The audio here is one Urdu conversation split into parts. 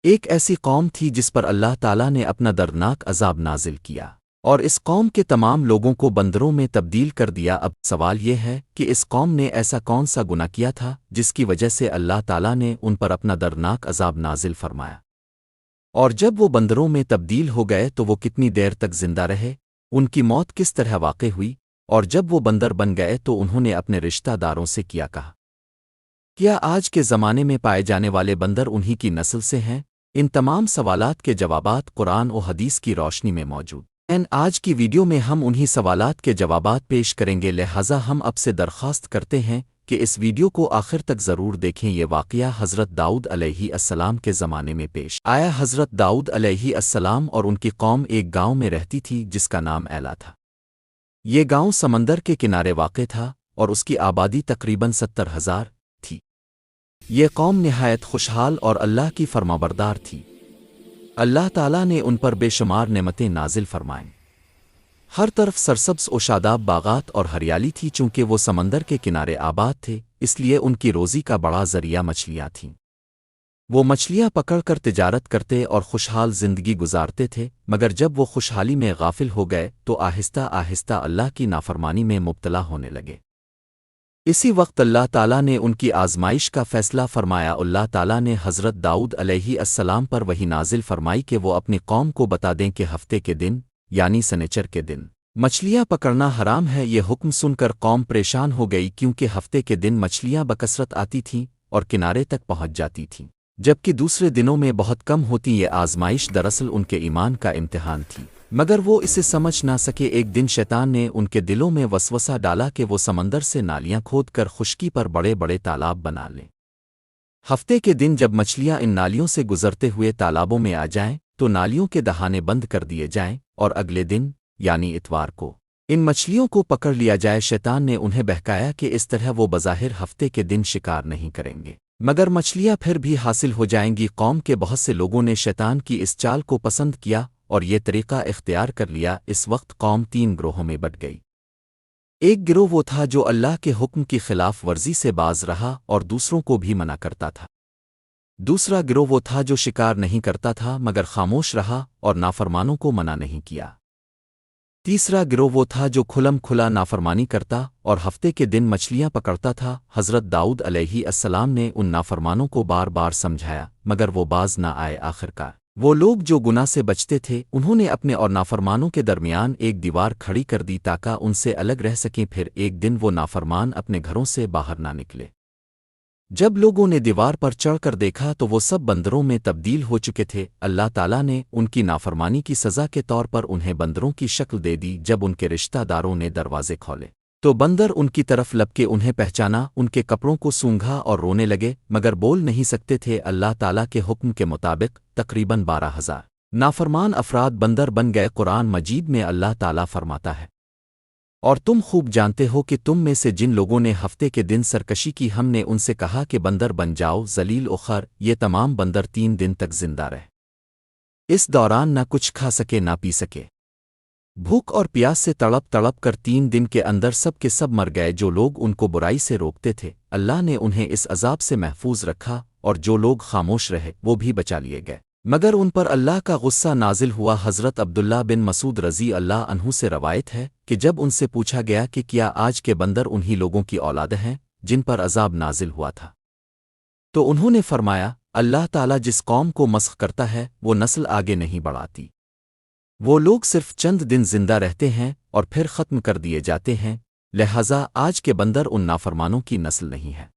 ایک ایسی قوم تھی جس پر اللہ تعالیٰ نے اپنا دردناک عذاب نازل کیا اور اس قوم کے تمام لوگوں کو بندروں میں تبدیل کر دیا۔ اب سوال یہ ہے کہ اس قوم نے ایسا کون سا گناہ کیا تھا جس کی وجہ سے اللہ تعالیٰ نے ان پر اپنا دردناک عذاب نازل فرمایا؟ اور جب وہ بندروں میں تبدیل ہو گئے تو وہ کتنی دیر تک زندہ رہے؟ ان کی موت کس طرح واقع ہوئی؟ اور جب وہ بندر بن گئے تو انہوں نے اپنے رشتہ داروں سے کہا کیا آج کے زمانے میں پائے جانے والے بندر انہی کی نسل سے ہیں؟ ان تمام سوالات کے جوابات قرآن و حدیث کی روشنی میں موجود ہیں۔ آج کی ویڈیو میں ہم انہی سوالات کے جوابات پیش کریں گے، لہٰذا ہم اب سے درخواست کرتے ہیں کہ اس ویڈیو کو آخر تک ضرور دیکھیں۔ یہ واقعہ حضرت داؤد علیہ السلام کے زمانے میں پیش آیا۔ حضرت داؤد علیہ السلام اور ان کی قوم ایک گاؤں میں رہتی تھی جس کا نام ایلا تھا۔ یہ گاؤں سمندر کے کنارے واقع تھا اور اس کی آبادی تقریباً 70,000 تھی۔ یہ قوم نہایت خوشحال اور اللہ کی فرمانبردار تھی۔ اللہ تعالیٰ نے ان پر بے شمار نعمتیں نازل فرمائیں۔ ہر طرف سرسبز و شاداب باغات اور ہریالی تھی۔ چونکہ وہ سمندر کے کنارے آباد تھے اس لیے ان کی روزی کا بڑا ذریعہ مچھلیاں تھیں۔ وہ مچھلیاں پکڑ کر تجارت کرتے اور خوشحال زندگی گزارتے تھے، مگر جب وہ خوشحالی میں غافل ہو گئے تو آہستہ آہستہ اللہ کی نافرمانی میں مبتلا ہونے لگے۔ اسی وقت اللہ تعالیٰ نے ان کی آزمائش کا فیصلہ فرمایا۔ اللہ تعالیٰ نے حضرت داؤد علیہ السلام پر وحی نازل فرمائی کہ وہ اپنی قوم کو بتا دیں کہ ہفتے کے دن یعنی سنیچر کے دن مچھلیاں پکڑنا حرام ہے۔ یہ حکم سن کر قوم پریشان ہو گئی، کیونکہ ہفتے کے دن مچھلیاں بکثرت آتی تھیں اور کنارے تک پہنچ جاتی تھیں، جبکہ دوسرے دنوں میں بہت کم ہوتی۔ یہ آزمائش دراصل ان کے ایمان کا امتحان تھی، مگر وہ اسے سمجھ نہ سکے۔ ایک دن شیطان نے ان کے دلوں میں وسوسہ ڈالا کہ وہ سمندر سے نالیاں کھود کر خشکی پر بڑے بڑے تالاب بنا لیں۔ ہفتے کے دن جب مچھلیاں ان نالیوں سے گزرتے ہوئے تالابوں میں آ جائیں تو نالیوں کے دہانے بند کر دیے جائیں اور اگلے دن یعنی اتوار کو ان مچھلیوں کو پکڑ لیا جائے۔ شیطان نے انہیں بہکایا کہ اس طرح وہ بظاہر ہفتے کے دن شکار نہیں کریں گے، مگر مچھلیاں پھر بھی حاصل ہو جائیں گی۔ قوم کے بہت سے لوگوں نے شیطان کی اس چال کو پسند کیا اور یہ طریقہ اختیار کر لیا۔ اس وقت قوم 3 گروہوں میں بٹ گئی۔ ایک گروہ وہ تھا جو اللہ کے حکم کی خلاف ورزی سے باز رہا اور دوسروں کو بھی منع کرتا تھا۔ دوسرا گروہ وہ تھا جو شکار نہیں کرتا تھا مگر خاموش رہا اور نافرمانوں کو منع نہیں کیا۔ تیسرا گروہ وہ تھا جو کھلم کھلا نافرمانی کرتا اور ہفتے کے دن مچھلیاں پکڑتا تھا۔ حضرت داؤد علیہ السلام نے ان نافرمانوں کو بار بار سمجھایا مگر وہ باز نہ آئے۔ آخرکار وہ لوگ جو گناہ سے بچتے تھے انہوں نے اپنے اور نافرمانوں کے درمیان ایک دیوار کھڑی کر دی تاکہ ان سے الگ رہ سکیں۔ پھر ایک دن وہ نافرمان اپنے گھروں سے باہر نہ نکلے۔ جب لوگوں نے دیوار پر چڑھ کر دیکھا تو وہ سب بندروں میں تبدیل ہو چکے تھے۔ اللہ تعالیٰ نے ان کی نافرمانی کی سزا کے طور پر انہیں بندروں کی شکل دے دی۔ جب ان کے رشتہ داروں نے دروازے کھولے تو بندر ان کی طرف لپکے انہیں پہچانا، ان کے کپڑوں کو سونگھا اور رونے لگے، مگر بول نہیں سکتے تھے۔ اللہ تعالیٰ کے حکم کے مطابق تقریباً 12,000 نافرمان افراد بندر بن گئے۔ قرآن مجید میں اللہ تعالیٰ فرماتا ہے، اور تم خوب جانتے ہو کہ تم میں سے جن لوگوں نے ہفتے کے دن سرکشی کی ہم نے ان سے کہا کہ بندر بن جاؤ ذلیل و خر۔ یہ تمام بندر 3 دن تک زندہ رہے۔ اس دوران نہ کچھ کھا سکے نہ پی سکے، بھوک اور پیاس سے تڑپ تڑپ کر 3 دن کے اندر سب کے سب مر گئے۔ جو لوگ ان کو برائی سے روکتے تھے اللہ نے انہیں اس عذاب سے محفوظ رکھا، اور جو لوگ خاموش رہے وہ بھی بچا لیے گئے، مگر ان پر اللہ کا غصہ نازل ہوا۔ حضرت عبداللہ بن مسعود رضی اللہ عنہ سے روایت ہے کہ جب ان سے پوچھا گیا کہ کیا آج کے بندر انہی لوگوں کی اولاد ہیں جن پر عذاب نازل ہوا تھا، تو انہوں نے فرمایا اللہ تعالیٰ جس قوم کو مسخ کرتا ہے وہ نسل آگے نہیں بڑھاتی۔ وہ لوگ صرف چند دن زندہ رہتے ہیں اور پھر ختم کر دیے جاتے ہیں، لہٰذا آج کے بندر ان نافرمانوں کی نسل نہیں ہے۔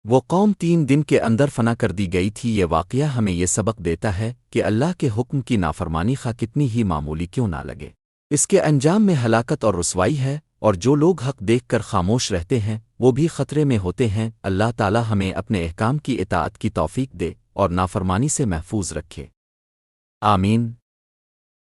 وہ قوم 3 دن کے اندر فنا کر دی گئی تھی۔ یہ واقعہ ہمیں یہ سبق دیتا ہے کہ اللہ کے حکم کی نافرمانی خواہ کتنی ہی معمولی کیوں نہ لگے، اس کے انجام میں ہلاکت اور رسوائی ہے، اور جو لوگ حق دیکھ کر خاموش رہتے ہیں وہ بھی خطرے میں ہوتے ہیں۔ اللہ تعالیٰ ہمیں اپنے احکام کی اطاعت کی توفیق دے اور نافرمانی سے محفوظ رکھے، آمین۔